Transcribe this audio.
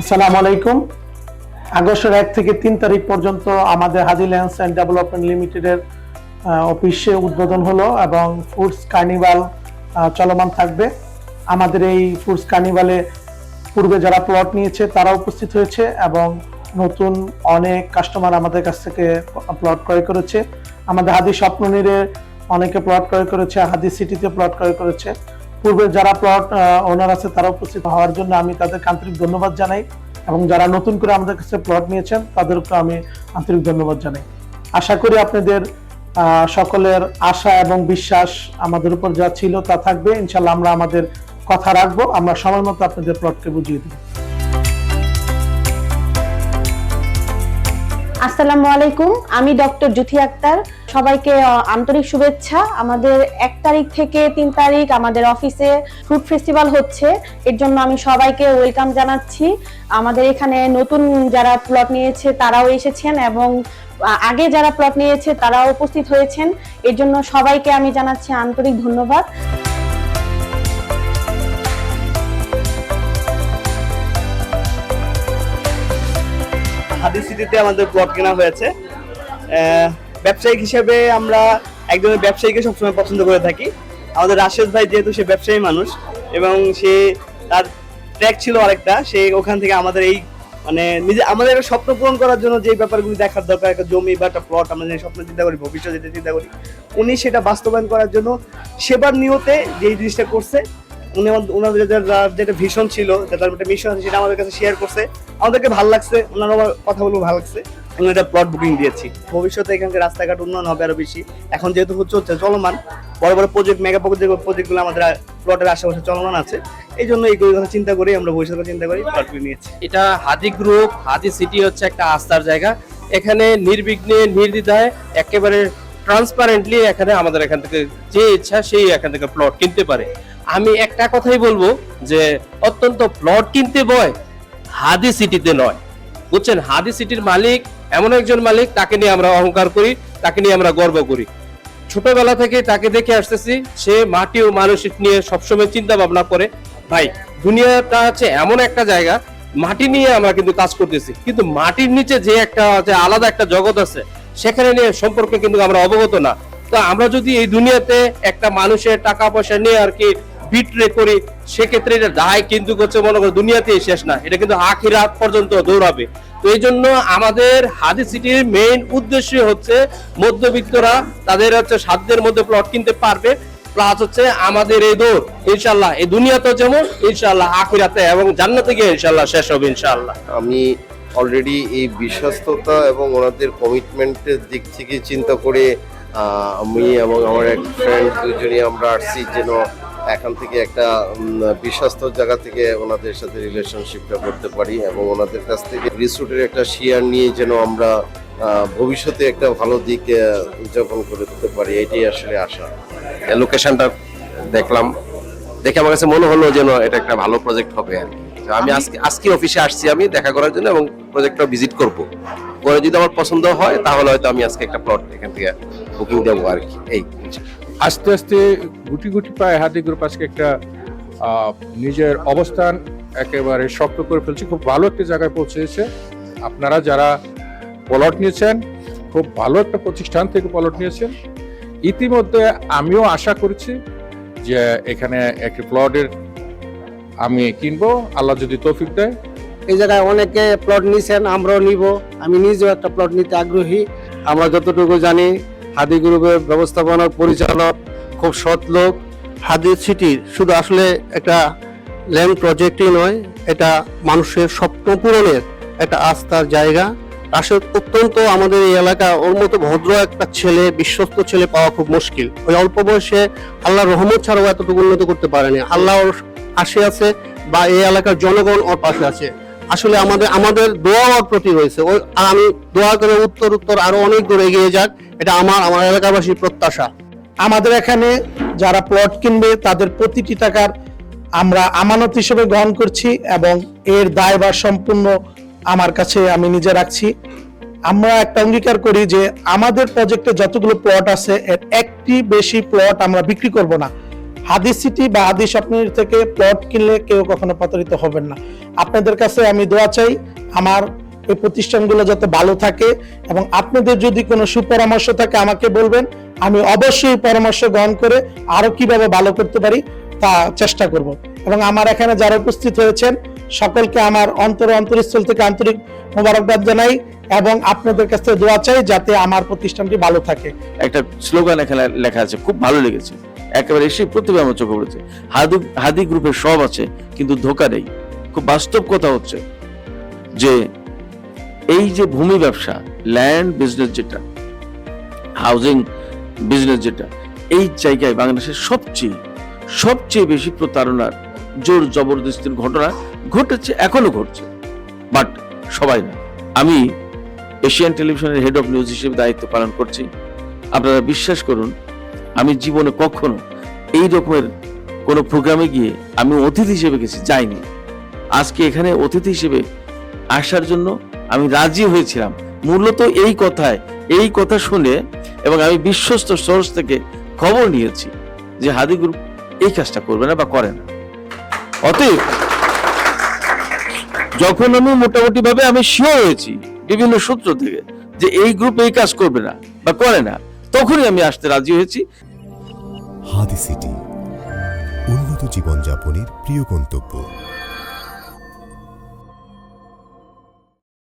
আসসালামু আলাইকুম। আগস্টের 1 থেকে 3 তারিখ পর্যন্ত আমাদের হাদি ল্যান্ডস অ্যান্ড ডেভেলপমেন্ট লিমিটেডের অফিসে উদ্বোধন হলো এবং ফুডস কার্নিভাল চলমান থাকবে। আমাদের এই ফুডস কার্নিভালে পূর্বে যারা প্লট নিয়েছে তারা উপস্থিত হয়েছে এবং নতুন অনেক কাস্টমার আমাদের কাছ থেকে প্লট ক্রয় করেছে। আমাদের হাদি স্বপ্ননীরে অনেকে প্লট ক্রয় করেছে, হাদি সিটিতে প্লট ক্রয় করেছে। পূর্বে যারা প্লট ওনার আছে তারা উপস্থিত হওয়ার জন্য আমি তাদেরকে আন্তরিক ধন্যবাদ জানাই এবং যারা নতুন করে আমাদের কাছে প্লট নিয়েছেন তাদেরকে আমি আন্তরিক ধন্যবাদ জানাই। আশা করি আপনাদের সকলের আশা এবং বিশ্বাস আমাদের উপর যা ছিল তা থাকবে। ইনশাল্লাহ আমরা আমাদের কথা রাখবো, আমরা সময় মতো আপনাদের প্লটকে বুঝিয়ে দেব। আসসালামু আলাইকুম, আমি ডক্টর জুথি আক্তার। সবাইকে আন্তরিক শুভেচ্ছা। আমাদের 1 তারিখ থেকে 3 তারিখ আমাদের অফিসে ফ্রুট ফেস্টিভ্যাল হচ্ছে, এর জন্য আমি সবাইকে ওয়েলকাম জানাচ্ছি। আমাদের এখানে নতুন যারা প্লট নিয়েছে তারাও এসেছেন এবং আগে যারা প্লট নিয়েছে তারাও উপস্থিত হয়েছেন, এর জন্য সবাইকে আমি জানাচ্ছি আন্তরিক ধন্যবাদ। হাদি সিটিতে আমাদের প্লট কেনা হয়েছে। ব্যবসায়িক হিসেবে আমরা একজনের ব্যবসায়ীকে সবসময় পছন্দ করে থাকি। আমাদের রাশেদ ভাই যেহেতু সে ব্যবসায়ী মানুষ এবং সে তার ট্র্যাক ছিল আরেকটা, সে ওখান থেকে আমাদের এই আমাদের একটা স্বপ্ন পূরণ করার জন্য যে ব্যাপারগুলি দেখার দরকার, একটা জমি বা একটা প্লট আমরা যে স্বপ্ন চিন্তা করি, ভবিষ্যৎ যেটা চিন্তা করি, উনি সেটা বাস্তবায়ন করার জন্য সেবার নিয়তে যে জিনিসটা করছে, উনি ওনাদের যেটা ভিশন ছিল, তার একটা মিশন আছে, সেটা আমাদের কাছে শেয়ার করছে। আমাদেরকে ভালো লাগছে, ওনার কথা বলবো ভালো লাগছে। আমরা একটা প্লট বুকিং দিয়েছি। ভবিষ্যতে এখানকার রাস্তাঘাট উন্নয়ন হবে আরো বেশি। এখন যেহেতু চলছে চলমান বড় বড় প্রজেক্ট, মেগা প্রজেক্টগুলো আমাদের প্লটের আশেপাশে চলমান আছে, এই জন্য এইগুলো কথা চিন্তা করি, আমরা ভবিষ্যতে চিন্তা করি প্লট নিয়েছি। এটা হাদি গ্রুপ, হাদি সিটি হচ্ছে একটা আস্থার জায়গা। এখানে নির্বিঘ্নে নির্দ্বিধায় একেবারে ট্রান্সপারেন্টলি এখানে আমাদের এখান থেকে যে ইচ্ছা সেই এখান থেকে প্লট কিনতে পারে। আমি একটা কথাই বলবো যে অত্যন্ত প্লট কিনতে বয় হাদি সিটিতে নয়, বুঝছেন। হাদি সিটির মালিক এমন একজন মালিক, তাকে নিয়ে আমরা অহংকার করি, তাকে নিয়ে আমরা গর্ব করি। ছোটবেলা থেকে তাকে দেখে আসতেছি, সে মাটি ও মানসিক নিয়ে সবসময় চিন্তা ভাবনা করে। ভাই, দুনিয়াটা হচ্ছে এমন একটা জায়গা, মাটি নিয়ে আমরা কিন্তু কাজ করতেছি, কিন্তু মাটির নিচে যে একটা আলাদা একটা জগৎ আছে, সেখানে নিয়ে সম্পর্কে কিন্তু আমরা অবগত না। তো আমরা যদি এই দুনিয়াতে একটা মানুষের টাকা পয়সা নিয়ে আর কি বিট্রে করি, সেক্ষেত্রে এটা দায় কিন্তু হচ্ছে মনে করো দুনিয়াতেই শেষ না, এটা কিন্তু আখিরাত পর্যন্ত দৌড়াবে। তো এই জন্য আমাদের হাদি সিটির মেইন উদ্দেশ্য হচ্ছে মধ্যবিত্তরা তাদের হচ্ছে সাধ্যের মধ্যে প্লট কিনতে পারবে, প্লাস হচ্ছে আমাদের এই দৌড় ইনশাল্লাহ এই দুনিয়াতে যেমন ইনশাল্লাহ আখিরাতে এবং জান্নাতে গিয়ে ইনশাল্লাহ শেষ হবে ইনশাল্লাহ। আমি অলরেডি এই বিশ্বস্ততা এবং ওনাদের কমিটমেন্টের দিক থেকে চিন্তা করে আমি এবং আমার এক ফ্রেন্ড দুজনেই আমরা আসছি যেন এখান থেকে একটা বিশ্বস্ত জায়গা থেকে ওনাদের সাথে রিলেশনশিপটা করতে পারি এবং ওনাদের কাছ থেকে রিসোর্টের একটা শেয়ার নিয়ে যেন আমরা ভবিষ্যতে একটা ভালো দিক উদযাপন করে দিতে পারি, এটাই আসলে আশা। লোকেশনটা দেখলাম, দেখে আমার কাছে মনে হলো যেন এটা একটা ভালো প্রজেক্ট হবে আর কি। আমি আজকে অফিসে আসছি আমি দেখা করার জন্য এবং প্রজেক্টটা ভিজিট করব। পরে যদি আমার পছন্দ হয় তাহলে হয়তো আমি আজকে একটা প্লট এখান থেকে বুকিং দেবো আর কি। এই আস্তে আস্তে গুটি গুটি পায় হাদি গ্রুপ আজকে একটা নিজের অবস্থান একেবারে শক্ত করে ফেলছে, খুব ভালো একটা জায়গায় পৌঁছেছে। আপনারা যারা প্লট নিয়েছেন, খুব ভালো একটা প্রতিষ্ঠান থেকে প্লট নিয়েছেন। ইতিমধ্যে আমিও আশা করছি যে এখানে একটি প্লটের আমি কিনবো, আল্লাহ যদি তৌফিক দেয়। এই জায়গায় অনেকে প্লট নিয়েছেন, আমরাও নিব। আমি নিজেও একটা প্লট নিতে আগ্রহী। আমরা যতটুকু জানি হাদি গ্রুপের ব্যবস্থাপনা পরিচালক খুব সৎ লোক। হাদি সিটি শুধু আসলে একটা ল্যান্ড প্রজেক্টই নয়, এটা মানুষের স্বপ্ন পূরণের একটা আস্থার জায়গা। আসলে অত্যন্ত আমাদের এই এলাকা ওর মতো ভদ্র একটা ছেলে, বিশ্বস্ত ছেলে পাওয়া খুব মুশকিল। ওই অল্প বয়সে আল্লাহর রহমত ছাড়াও এতটুকু উন্নত করতে পারেনি। আল্লাহ ওর পাশে আছে বা এই এলাকার জনগণ ওর পাশে আছে। আসলে আমাদের দোয়া ওর প্রতি রয়েছে। ওই আমি দোয়া করে উত্তর আরো অনেক দূর এগিয়ে যাক, এটা আমার এলাকাবাসীর প্রত্যাশা। আমাদের এখানে যারা প্লট কিনবে তাদের প্রতিটি টাকার আমরা আমানত হিসেবে গ্রহণ করছি এবং এর দায়ভার সম্পূর্ণ আমার কাছে আমি নিজে রাখছি। আমরা একটা অঙ্গীকার করি যে আমাদের প্রজেক্টে যতগুলো প্লট আছে এর একটি বেশি প্লট আমরা বিক্রি করব না। হাদি সিটি বা হাদি স্বপ্নের থেকে প্লট কিনলে কেউ কখনো প্রতারিত হবেন না। আপনাদের কাছে আমি দোয়া চাই আমার এই প্রতিষ্ঠানগুলো যাতে ভালো থাকে, এবং আপনাদের যদি কোনো সুপরামর্শ থাকে আমাকে বলবেন, আমি অবশ্যই পরামর্শ গ্রহণ করে আরো কিভাবে ভালো করতে পারি তা চেষ্টা করব। এবং আমার এখানে যারা উপস্থিত হয়েছেন সকলকে আমার অন্তরস্থল থেকে আন্তরিক মোবারকবাদ জানাই, এবং আপনাদের কাছে দোয়া চাই যাতে আমার প্রতিষ্ঠানটি ভালো থাকে। একটা স্লোগান এখানে লেখা আছে, খুব ভালো লেগেছে, একেবারে এসে প্রতিভা আমার চোখে পড়েছে। হাদি গ্রুপের সব আছে কিন্তু ধোকা নেই। খুব বাস্তব কথা হচ্ছে যে এই যে ভূমি ব্যবসা, ল্যান্ড বিজনেস যেটা, হাউজিং বিজনেস যেটা, এই জায়গায় বাংলাদেশের সবচেয়ে বেশি প্রতারণার, জোর জবরদস্তির ঘটনা ঘটেছে, এখনো ঘটছে, বাট সবাই না। আমি এশিয়ান টেলিভিশনের হেড অফ নিউজ হিসেবে দায়িত্ব পালন করছি। আপনারা বিশ্বাস করুন, আমি জীবনে কখনো এই রকমের কোনো প্রোগ্রামে গিয়ে আমি অতিথি হিসেবে গেছি, যাইনি। আজকে এখানে অতিথি হিসেবে আসার জন্য আমি রাজি হয়েছিলাম মূলত এই কথা শুনে, এবং আমি বিশ্বস্ত সোর্স থেকে খবর নিয়েছি যে হাদি গ্রুপ এই কাজটা করবে না বা করে না। অতএব যখন আমি মোটামুটি ভাবে আমি শিওর হয়েছি বিভিন্ন সূত্র থেকে যে এই গ্রুপ এই কাজ করবে না বা করে না, তখনই আমি আসতে রাজি হয়েছি। হাদি সিটি, উন্নত জীবনযাপনের প্রিয় গন্তব্য।